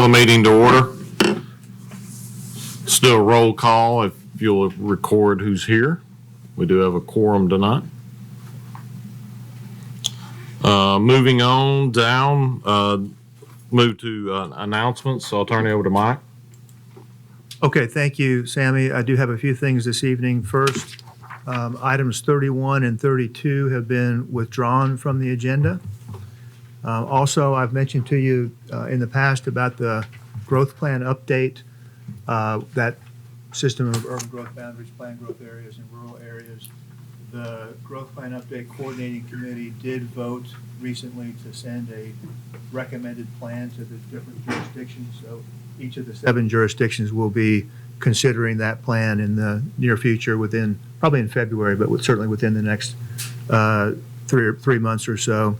Call the meeting to order. Still a roll call if you'll record who's here. We do have a quorum tonight. Moving on down, move to announcements. So I'll turn it over to Mike. Okay, thank you, Sammy. I do have a few things this evening. First, items 31 and 32 have been withdrawn from the agenda. Also, I've mentioned to you in the past about the growth plan update, that system of urban growth boundaries, planned growth areas, and rural areas. The growth plan update coordinating committee did vote recently to send a recommended plan to the different jurisdictions. So each of the 7 jurisdictions will be considering that plan in the near future, within probably in February, but certainly within the next 3 months or so.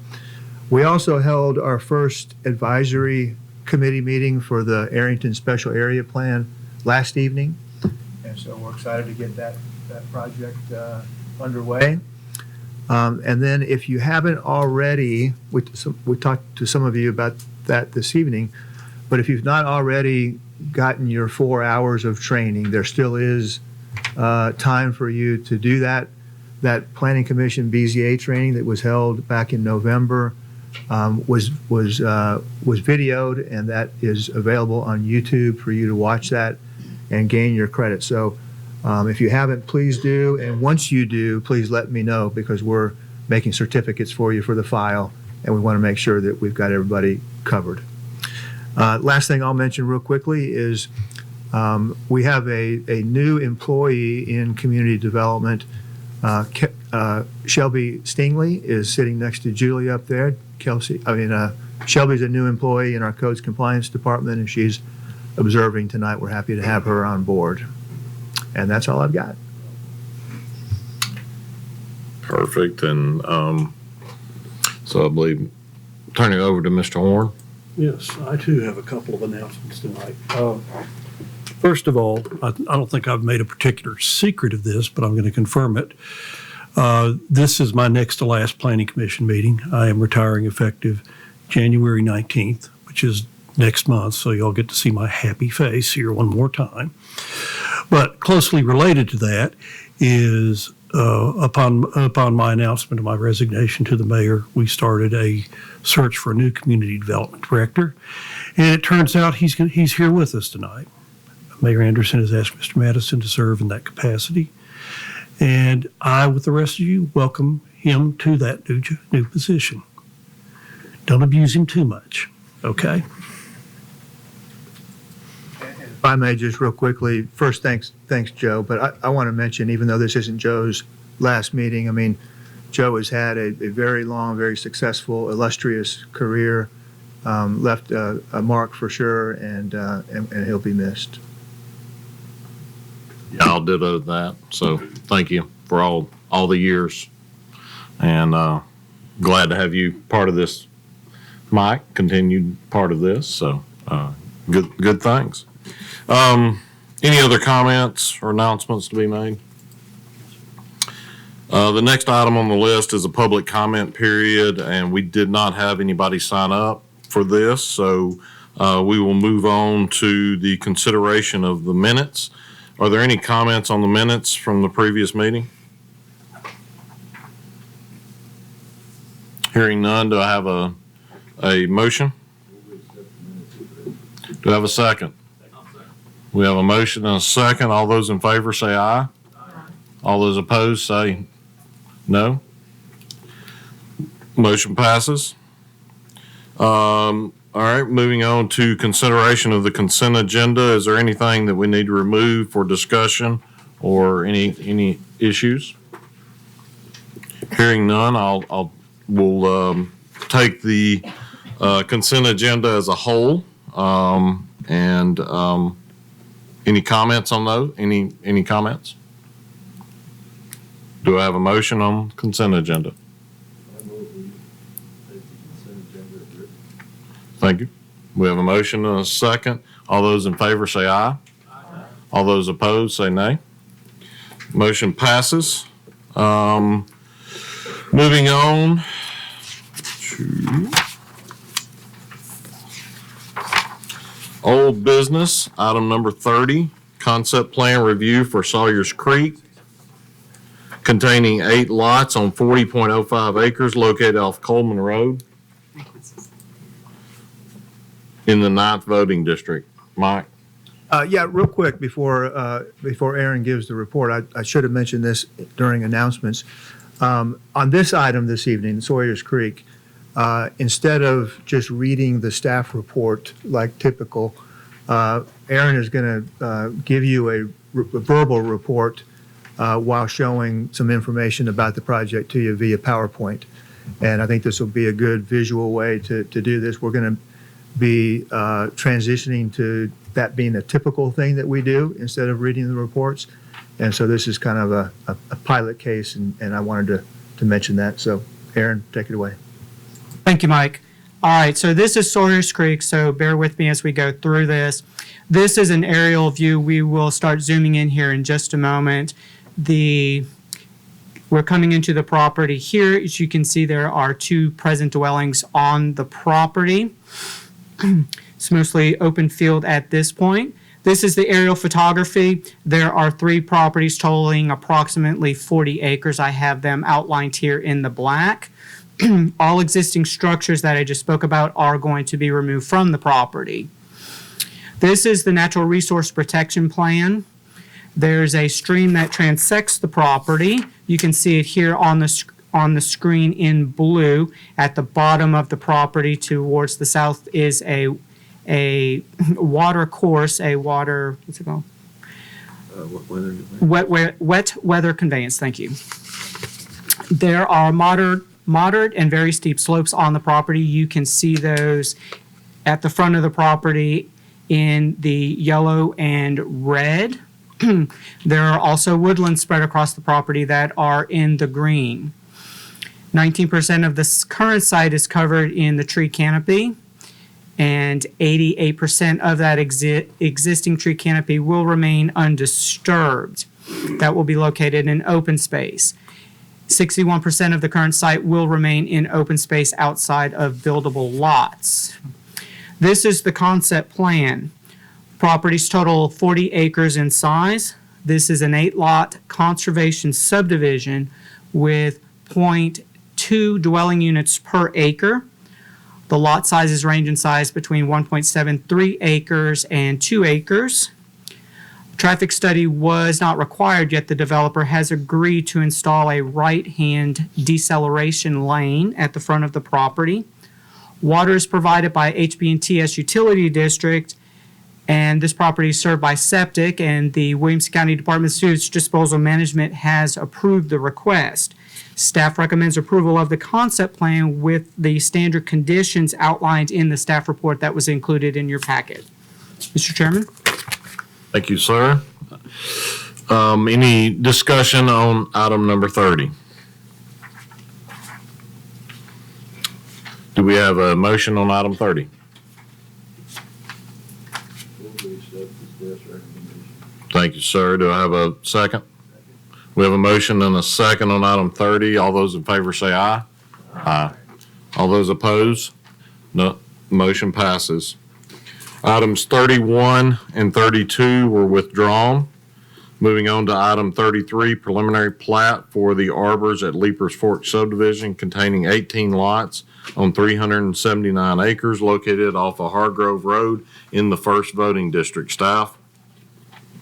We also held our first advisory committee meeting for the Arrington Special Area Plan last evening, and so we're excited to get that project underway. And then, if you haven't already, we talked to some of you about that this evening, but if you've not already gotten your 4 hours of training, there still is time for you to do that. That Planning Commission BZA training that was held back in November was videoed, and that is available on YouTube for you to watch that and gain your credit. So if you haven't, please do. And once you do, please let me know, because we're making certificates for you for the file, and we want to make sure that we've got everybody covered. Last thing I'll mention real quickly is we have a new employee in community development. Shelby Stingley is sitting next to Julie up there. Shelby's a new employee in our Codes Compliance Department, and she's observing tonight. We're happy to have her on board. And that's all I've got. Perfect. And so I believe turning it over to Mr. Horn. Yes, I too have a couple of announcements tonight. First of all, I don't think I've made a particular secret of this, but I'm going to confirm it. This is my next to last Planning Commission meeting. I am retiring effective January 19th, which is next month, so y'all get to see my happy face here one more time. But closely related to that is upon my announcement of my resignation to the mayor, we started a search for a new community development director, and it turns out he's here with us tonight. Mayor Anderson has asked Mr. Madison to serve in that capacity, and I, with the rest of you, welcome him to that new position. Don't abuse him too much, okay? If I may, just real quickly, first, thanks, Joe. But I want to mention, even though this isn't Joe's last meeting, I mean, Joe has had a very long, very successful, illustrious career, left a mark for sure, and he'll be missed. Yeah, I'll ditto that. So thank you for all the years, and glad to have you part of this, Mike. Continued part of this. So good things. Any other comments or announcements to be made? The next item on the list is a public comment period, and we did not have anybody sign up for this, so we will move on to the consideration of the minutes. Are there any comments on the minutes from the previous meeting? Hearing none, do I have a motion? Do I have a second? We have a motion and a second. All those in favor say aye. All those opposed say no. Motion passes. All right, moving on to consideration of the consent agenda. Is there anything that we need to remove for discussion or any issues? Hearing none, we'll take the consent agenda as a whole. And any comments on those? Any comments? Do I have a motion on consent agenda? Thank you. We have a motion and a second. All those in favor say aye. Aye. All those opposed say nay. Motion passes. Moving on to Old business, item number 30, concept plan review for Sawyer's Creek containing 8 lots on 40.05 acres located off Coleman Road in the 9th voting district. Mike? Yeah, real quick before Aaron gives the report, I should have mentioned this during announcements. On this item this evening, Sawyer's Creek, instead of just reading the staff report like typical, Aaron is going to give you a verbal report while showing some information about the project to you via PowerPoint. And I think this will be a good visual way to do this. We're going to be transitioning to that being a typical thing that we do instead of reading the reports. And so this is kind of a pilot case, and I wanted to mention that. So Aaron, take it away. Thank you, Mike. All right, so this is Sawyer's Creek, so bear with me as we go through this. This is an aerial view. We will start zooming in here in just a moment. We're coming into the property here. As you can see, there are 2 present dwellings on the property. It's mostly open field at this point. This is the aerial photography. There are 3 properties totaling approximately 40 acres. I have them outlined here in the black. All existing structures that I just spoke about are going to be removed from the property. This is the Natural Resource Protection Plan. There's a stream that transects the property. You can see it here on the screen in blue. At the bottom of the property towards the south is a water course, what's it called? Wet weather conveyance, thank you. There are moderate and very steep slopes on the property. You can see those at the front of the property in the yellow and red. There are also woodlands spread across the property that are in the green. 19% of the current site is covered in the tree canopy, and 88% of that existing tree canopy will remain undisturbed. That will be located in open space. 61% of the current site will remain in open space outside of buildable lots. This is the concept plan. Properties total 40 acres in size. This is an 8-lot conservation subdivision with 0.2 dwelling units per acre. The lot sizes range in size between 1.73 acres and 2 acres. Traffic study was not required, yet the developer has agreed to install a right-hand deceleration lane at the front of the property. Water is provided by HB&TS Utility District, and this property is served by septic, and the Williamson County Department of Sewage Disposal Management has approved the request. Staff recommends approval of the concept plan with the standard conditions outlined in the staff report that was included in your packet. Mr. Chairman? Thank you, sir. Any discussion on item number 30? Do we have a motion on item 30? Thank you, sir. Do I have a second? We have a motion and a second on item 30. All those in favor say aye. Aye. All those opposed? No. Motion passes. Items 31 and 32 were withdrawn. Moving on to item 33, preliminary plat for the Arbors at Leapers Fork subdivision containing 18 lots on 379 acres located off of Hargrove Road in the 1st voting district. Staff?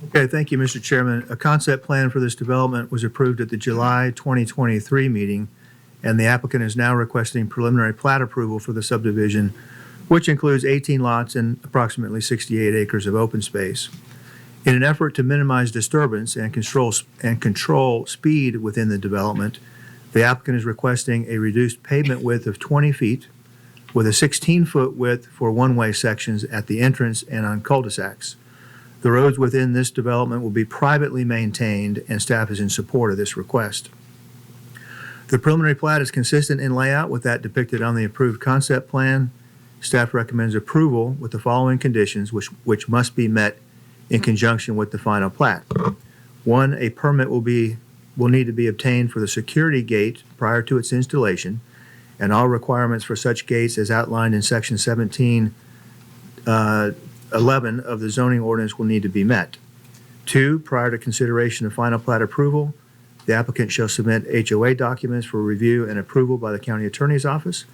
Okay, thank you, Mr. Chairman. A concept plan for this development was approved at the July 2023 meeting, and the applicant is now requesting preliminary plat approval for the subdivision, which includes 18 lots and approximately 68 acres of open space. In an effort to minimize disturbance and control speed within the development, the applicant is requesting a reduced pavement width of 20 feet with a 16-foot width for one-way sections at the entrance and on cul-de-sacs. The roads within this development will be privately maintained, and staff is in support of this request. The preliminary plat is consistent in layout with that depicted on the approved concept plan. Staff recommends approval with the following conditions, which must be met in conjunction with the final plat. 1, a permit will need to be obtained for the security gate prior to its installation, and all requirements for such gates as outlined in section 17 11 of the zoning ordinance will need to be met. 2, prior to consideration of final plat approval, the applicant shall submit HOA documents for review and approval by the county attorney's office.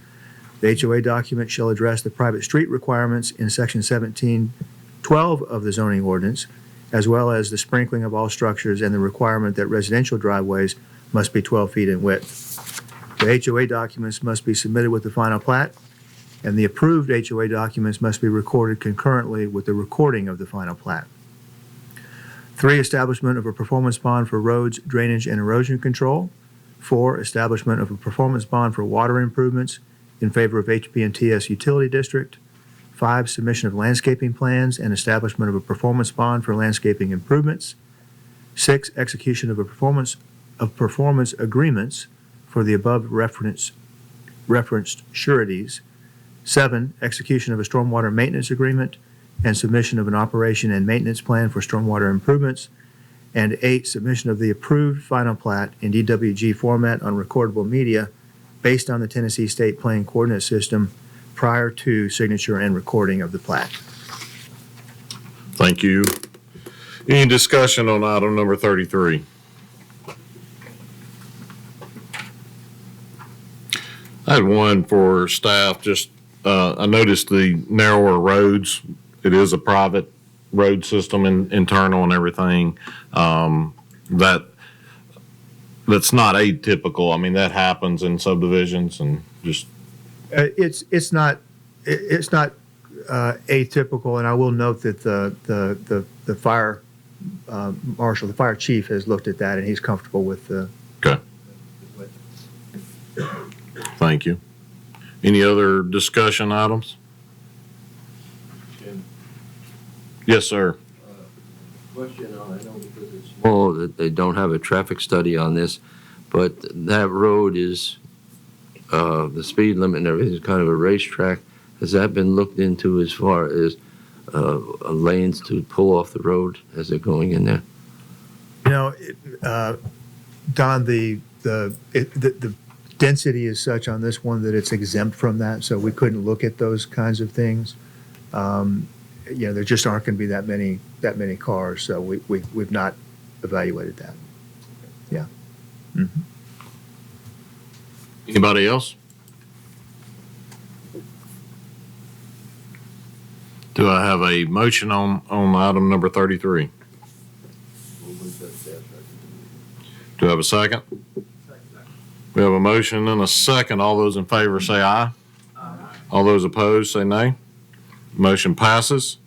The HOA document shall address the private street requirements in section 1712 of the zoning ordinance, as well as the sprinkling of all structures and the requirement that residential driveways must be 12 feet in width. The HOA documents must be submitted with the final plat, and the approved HOA documents must be recorded concurrently with the recording of the final plat. 3, establishment of a performance bond for roads, drainage, and erosion control. 4, establishment of a performance bond for water improvements in favor of HB&TS Utility District. 5, submission of landscaping plans and establishment of a performance bond for landscaping improvements. 6, execution of a performance agreements for the above referenced sureties. 7, execution of a stormwater maintenance agreement and submission of an operation and maintenance plan for stormwater improvements. And 8, submission of the approved final plat in DWG format on recordable media based on the Tennessee State Plane Coordinate System prior to signature and recording of the plat. Thank you. Any discussion on item number 33? I had one for staff, just, I noticed the narrower roads. It is a private road system and internal and everything. That's not atypical. I mean, that happens in subdivisions and just. It's not atypical, and I will note that the fire marshal, the fire chief, has looked at that and he's comfortable with the. Okay. Thank you. Any other discussion items? Yes, sir. Question on, I know because it's small that they don't have a traffic study on this, but that road is, the speed limit and everything is kind of a racetrack. Has that been looked into as far as lanes to pull off the road as they're going in there? You know, Don, the density is such on this one that it's exempt from that, so we couldn't look at those kinds of things. You know, there just aren't going to be that many cars, so we've not evaluated that. Yeah. Mm-hmm. Anybody else? Do I have a motion on item number 33? Do I have a second? We have a motion and a second. All those in favor say aye. Aye. All those opposed say nay. Motion passes.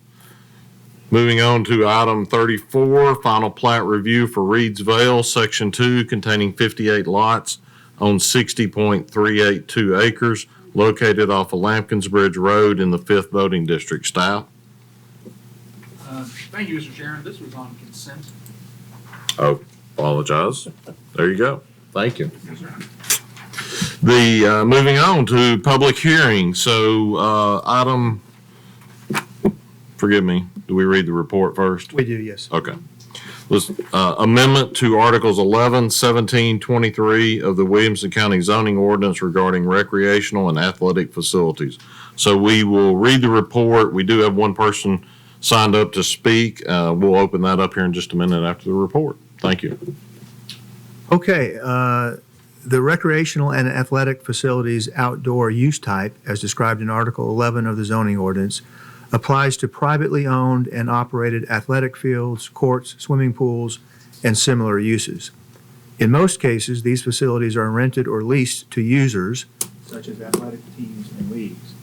Moving on to item 34, final plat review for Reed's Vale, Section 2, containing 58 lots on 60.382 acres, located off of Lampkins Bridge Road in the 5th Voting District. Staff? Thank you, Mr. Chairman. This was on consent. Oh, apologize. There you go. Thank you. Yes, sir. The moving on to public hearing. So item, forgive me, do we read the report first? We do, yes. Okay. Let's, amendment to Articles 11, 17, 23 of the Williamson County zoning ordinance regarding recreational and athletic facilities. So we will read the report. We do have one person signed up to speak. We'll open that up here in just a minute after the report. Thank you. Okay, the recreational and athletic facilities outdoor use type, as described in Article 11 of the zoning ordinance, applies to privately owned and operated athletic fields, courts, swimming pools, and similar uses. In most cases, these facilities are rented or leased to users, such as athletic teams and leagues.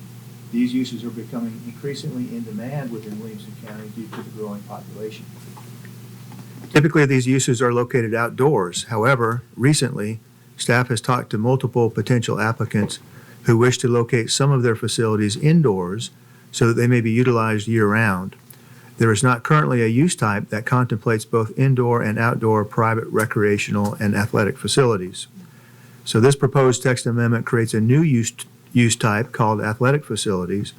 These uses are becoming increasingly in demand within Williamson County due to the growing population. Typically, these uses are located outdoors. However, recently, staff has talked to multiple potential applicants who wish to locate some of their facilities indoors so that they may be utilized year-round. There is not currently a use type that contemplates both indoor and outdoor private recreational and athletic facilities. So this proposed text amendment creates a new use type called athletic facilities,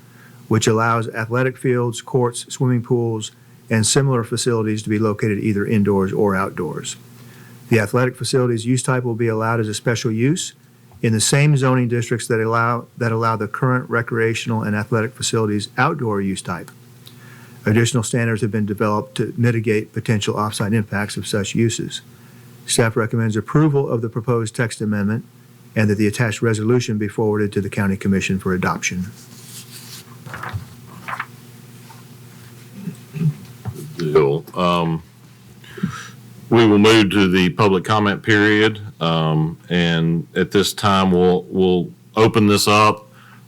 which allows athletic fields, courts, swimming pools, and similar facilities to be located either indoors or outdoors. The athletic facilities use type will be allowed as a special use in the same zoning districts that allow the current recreational and athletic facilities outdoor use type. Additional standards have been developed to mitigate potential offsite impacts of such uses. Staff recommends approval of the proposed text amendment and that the attached resolution be forwarded to the County Commission for adoption. Deal. We will move to the public comment period, and at this time, we'll open this up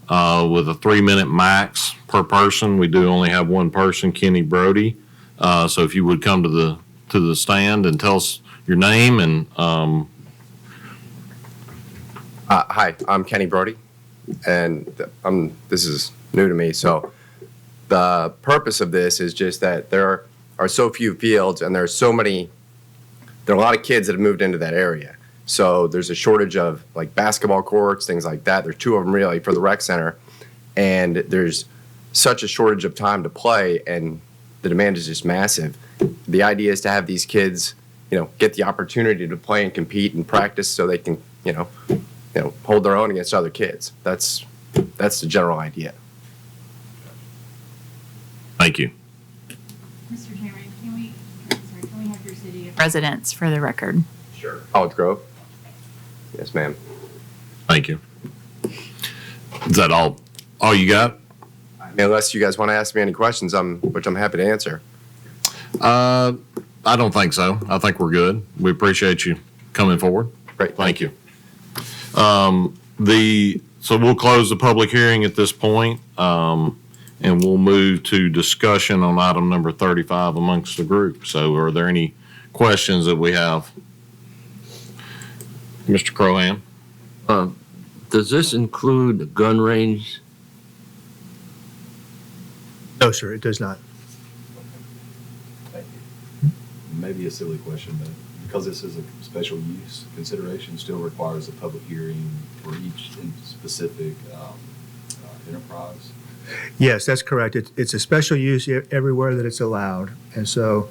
with a 3-minute max per person. We do only have one person, Kenny Brody. So if you would come to the stand and tell us your name and Hi, I'm Kenny Brody, and this is new to me. So the purpose of this is just that there are so few fields, and there are a lot of kids that have moved into that area. So there's a shortage of like basketball courts, things like that. There's 2 of them really for the rec center, and there's such a shortage of time to play, and the demand is just massive. The idea is to have these kids, get the opportunity to play and compete and practice so they can, hold their own against other kids. That's the general idea. thank you. Mr. Chairman, can we have your city of residence for the record? Sure. College Grove. Yes, ma'am. Thank you. Is that all you got? Unless you guys want to ask me any questions, which I'm happy to answer. I don't think so. I think we're good. We appreciate you coming forward. Great. Thank you. So we'll close the public hearing at this point, and we'll move to discussion on item number 35 amongst the group. So are there any questions that we have? Mr. Crohan? Does this include a gun range? No, sir, it does not. Maybe a silly question, but because this is a special use consideration, still requires a public hearing for each specific enterprise? Yes, that's correct. It's a special use everywhere that it's allowed. And so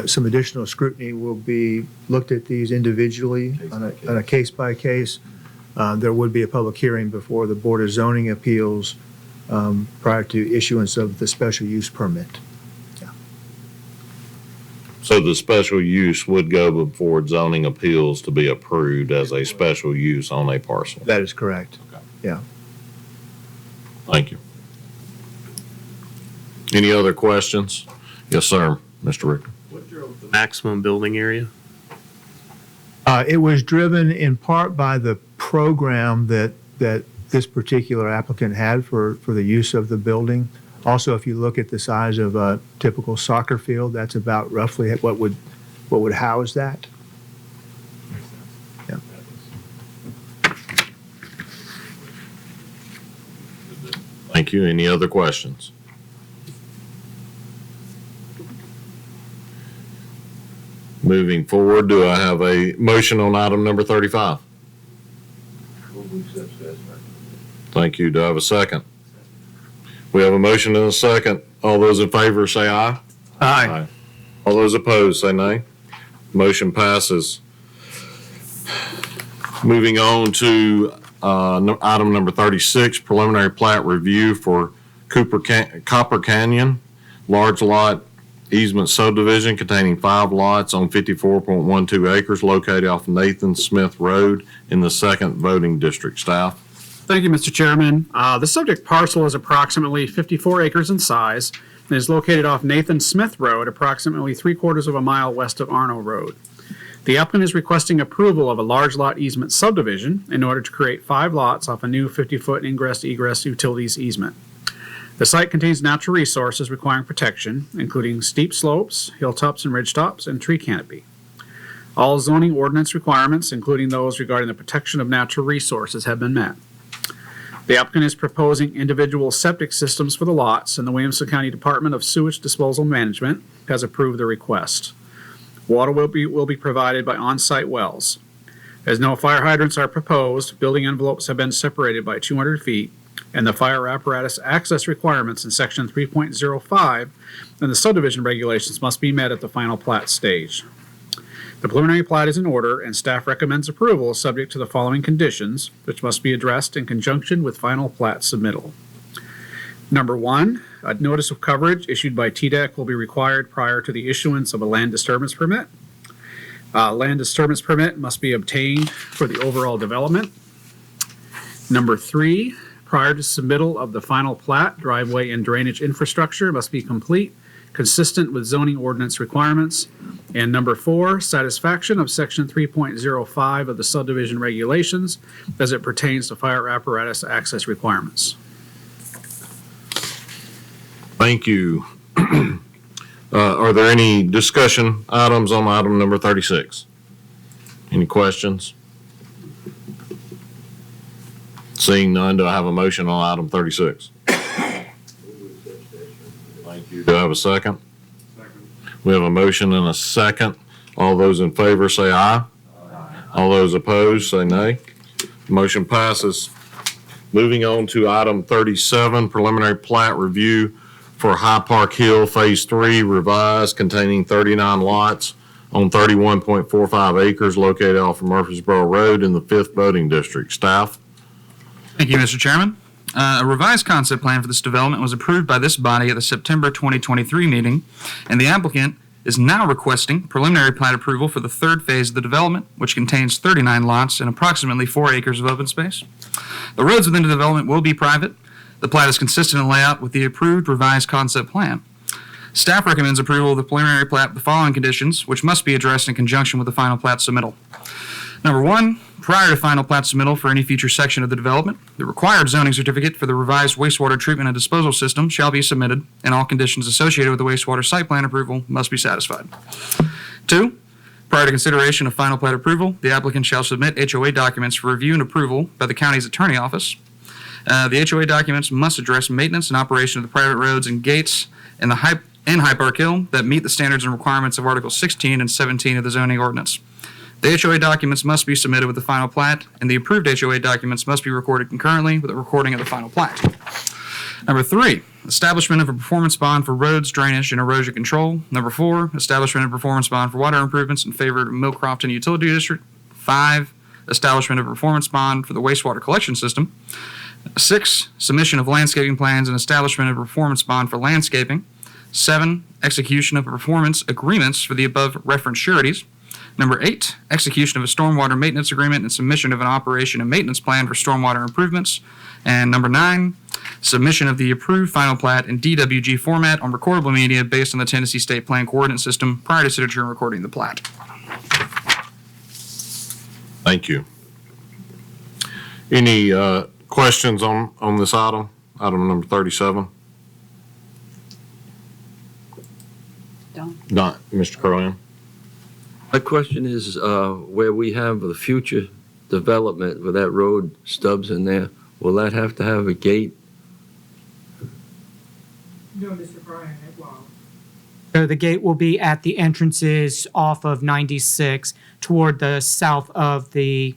some additional scrutiny will be looked at these individually on a case by case. There would be a public hearing before the Board of Zoning Appeals prior to issuance of the special use permit. So the special use would go before zoning appeals to be approved as a special use on a parcel. That is correct. Okay. Yeah. Thank you. Any other questions? Yes, sir, Mr. Richter. What drove the maximum building area? It was driven in part by the program that this particular applicant had for the use of the building. Also, if you look at the size of a typical soccer field, that's about roughly what would house that. Yeah. Thank you. Any other questions? Moving forward, do I have a motion on item number 35? Thank you. Do I have a second? We have a motion and a second. All those in favor say aye. Aye. All those opposed say nay. Motion passes. Moving on to item number 36, preliminary plat review for Copper Canyon, large lot easement subdivision containing 5 lots on 54.12 acres located off Nathan Smith Road in the 2nd voting district. Staff? Thank you, Mr. Chairman. The subject parcel is approximately 54 acres in size and is located off Nathan Smith Road, approximately 3/4 of a mile west of Arno Road. The applicant is requesting approval of a large lot easement subdivision in order to create 5 lots off a new 50-foot ingress-egress utilities easement. The site contains natural resources requiring protection, including steep slopes, hilltops and ridgetops, and tree canopy. All zoning ordinance requirements, including those regarding the protection of natural resources, have been met. The applicant is proposing individual septic systems for the lots, and the Williamson County Department of Sewage Disposal Management has approved the request. Water will be provided by on-site wells. As no fire hydrants are proposed, building envelopes have been separated by 200 feet, and the fire apparatus access requirements in section 3.05 and the subdivision regulations must be met at the final plat stage. The preliminary plat is in order, and staff recommends approval subject to the following conditions, which must be addressed in conjunction with final plat submittal. Number 1, a notice of coverage issued by TDEC will be required prior to the issuance of a land disturbance permit. Land disturbance permit must be obtained for the overall development. Number 3, prior to submittal of the final plat, driveway and drainage infrastructure must be complete, consistent with zoning ordinance requirements. And number 4, satisfaction of section 3.05 of the subdivision regulations as it pertains to fire apparatus access requirements. Thank you. Are there any discussion items on item number 36? Any questions? Seeing none, do I have a motion on item 36? Thank you. Do I have a second? Second. We have a motion and a second. All those in favor say aye. All those opposed say nay. Motion passes. Moving on to item 37, preliminary plat review for High Park Hill Phase 3 revised containing 39 lots on 31.45 acres located off of Murfreesboro Road in the 5th Voting District. Staff? Thank you, Mr. Chairman. A revised concept plan for this development was approved by this body at the September 2023 meeting, and the applicant is now requesting preliminary plat approval for the third phase of the development, which contains 39 lots and approximately 4 acres of open space. The roads within the development will be private. The plat is consistent in layout with the approved revised concept plan. Staff recommends approval of the preliminary plat with the following conditions, which must be addressed in conjunction with the final plat submittal. Number 1, prior to final plat submittal for any future section of the development, the required zoning certificate for the revised wastewater treatment and disposal system shall be submitted, and all conditions associated with the wastewater site plan approval must be satisfied. 2, prior to consideration of final plat approval, the applicant shall submit HOA documents for review and approval by the county's attorney office. The HOA documents must address maintenance and operation of the private roads and gates in High Park Hill that meet the standards and requirements of Articles 16 and 17 of the zoning ordinance. The HOA documents must be submitted with the final plat, and the approved HOA documents must be recorded concurrently with the recording of the final plat. Number 3, establishment of a performance bond for roads, drainage, and erosion control. Number 4, establishment of a performance bond for water improvements in favor of Mill Crofton Utility District. 5, establishment of a performance bond for the wastewater collection system. 6, submission of landscaping plans and establishment of a performance bond for landscaping. 7, execution of performance agreements for the above referenced sureties. Number 8, execution of a stormwater maintenance agreement and submission of an operation and maintenance plan for stormwater improvements. And number 9, submission of the approved final plat in DWG format on recordable media based on the Tennessee State Plan Coordinate System prior to signature and recording the plat. Thank you. Any questions on this item number 37? Not Mr. Crowan. My question is, where we have the future development with that road stubs in there, will that have to have a gate? No, Mr. Bryan, it won't. So the gate will be at the entrances off of 96 toward the south of the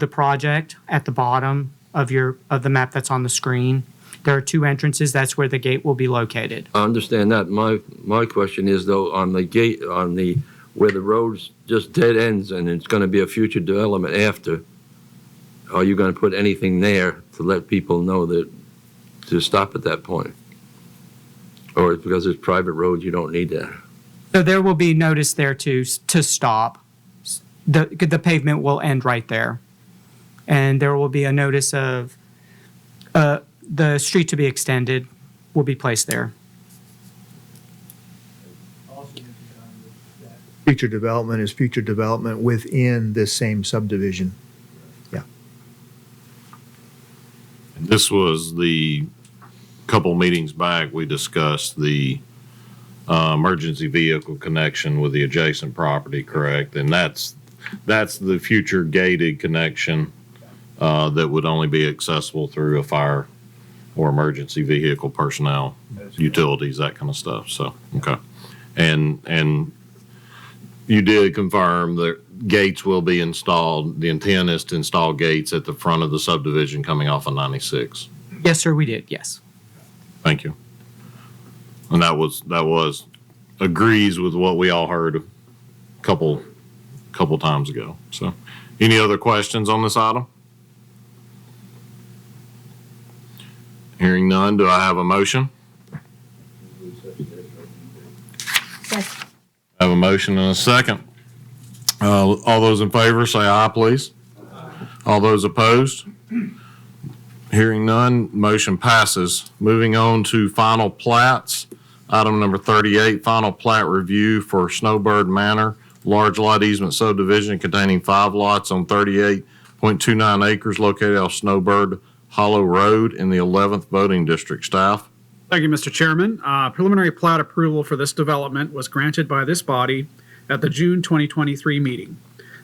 project at the bottom of the map that's on the screen. There are 2 entrances. That's where the gate will be located. I understand that. My question is though, on the gate, where the road's just dead ends and it's going to be a future development after, are you going to put anything there to let people know that to stop at that point? Or because it's private roads, you don't need that? So there will be notice there to stop. The pavement will end right there. And there will be a notice of the street to be extended will be placed there. Future development is future development within this same subdivision. Yeah. And this was the couple meetings back, we discussed the emergency vehicle connection with the adjacent property, correct? And that's the future gated connection that would only be accessible through a fire or emergency vehicle personnel, utilities, that kind of stuff. So, okay. And you did confirm that gates will be installed. The intent is to install gates at the front of the subdivision coming off of 96. Yes, sir, we did. Yes. Thank you. And that was agrees with what we all heard a couple times ago. So, any other questions on this item? Hearing none, do I have a motion? a motion and a second. All those in favor, say aye, please. All those opposed? Hearing none, motion passes. Moving on to final plats. Item number 38, final plat review for Snowbird Manor, large lot easement subdivision containing 5 lots on 38.29 acres located off Snowbird Hollow Road in the 11th voting district. Staff? Thank you, Mr. Chairman. Preliminary plat approval for this development was granted by this body at the June 2023 meeting.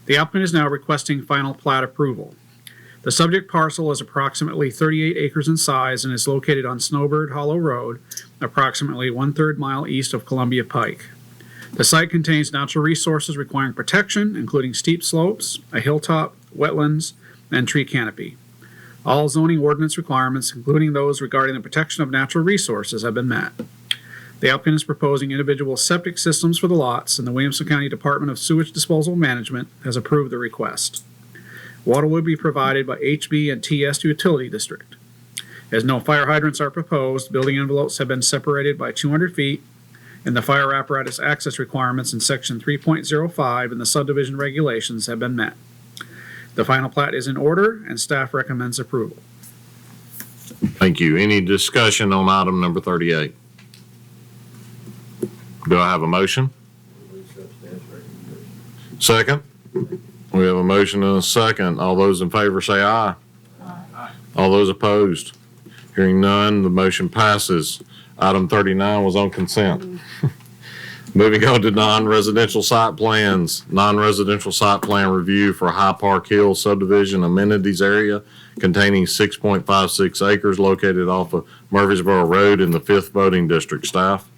The applicant is now requesting final plat approval. The subject parcel is approximately 38 acres in size and is located on Snowbird Hollow Road, approximately 1/3 mile east of Columbia Pike. The site contains natural resources requiring protection, including steep slopes, a hilltop, wetlands, and tree canopy. All zoning ordinance requirements, including those regarding the protection of natural resources, have been met. The applicant is proposing individual septic systems for the lots, and the Williamson County Department of Sewage Disposal Management has approved the request. Water will be provided by HB and TS Utility District. As no fire hydrants are proposed, building envelopes have been separated by 200 feet, and the fire apparatus access requirements in section 3.05 in the subdivision regulations have been met. The final plat is in order, and staff recommends approval. Thank you. Any discussion on item number 38? Do I have a motion? Second? We have a motion and a second. All those in favor say aye. Aye. All those opposed? Hearing none, the motion passes. Item 39 was on consent. Moving on to non-residential site plans. Non-residential site plan review for High Park Hill subdivision amenities area containing 6.56 acres located off of Murfreesboro Road in the 5th voting district. Staff?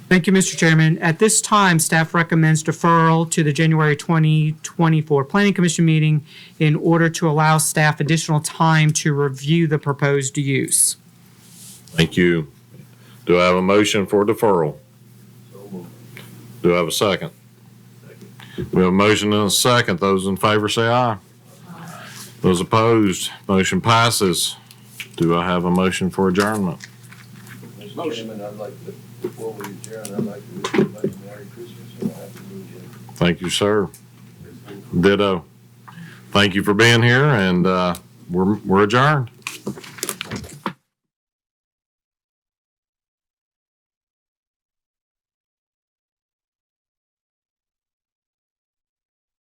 Thank you, Mr. Chairman. At this time, staff recommends deferral to the January 2024 Planning Commission meeting in order to allow staff additional time to review the proposed use. Thank you. Do I have a motion for deferral? Do I have a second? We have a motion and a second. Those in favor say aye. Those opposed, motion passes. Do I have a motion for adjournment? Mr. Chairman, I'd like to, before we adjourn, I'd like to wish everybody Merry Christmas and a Happy New Year. Thank you, sir. Ditto. Thank you for being here, and we're adjourned.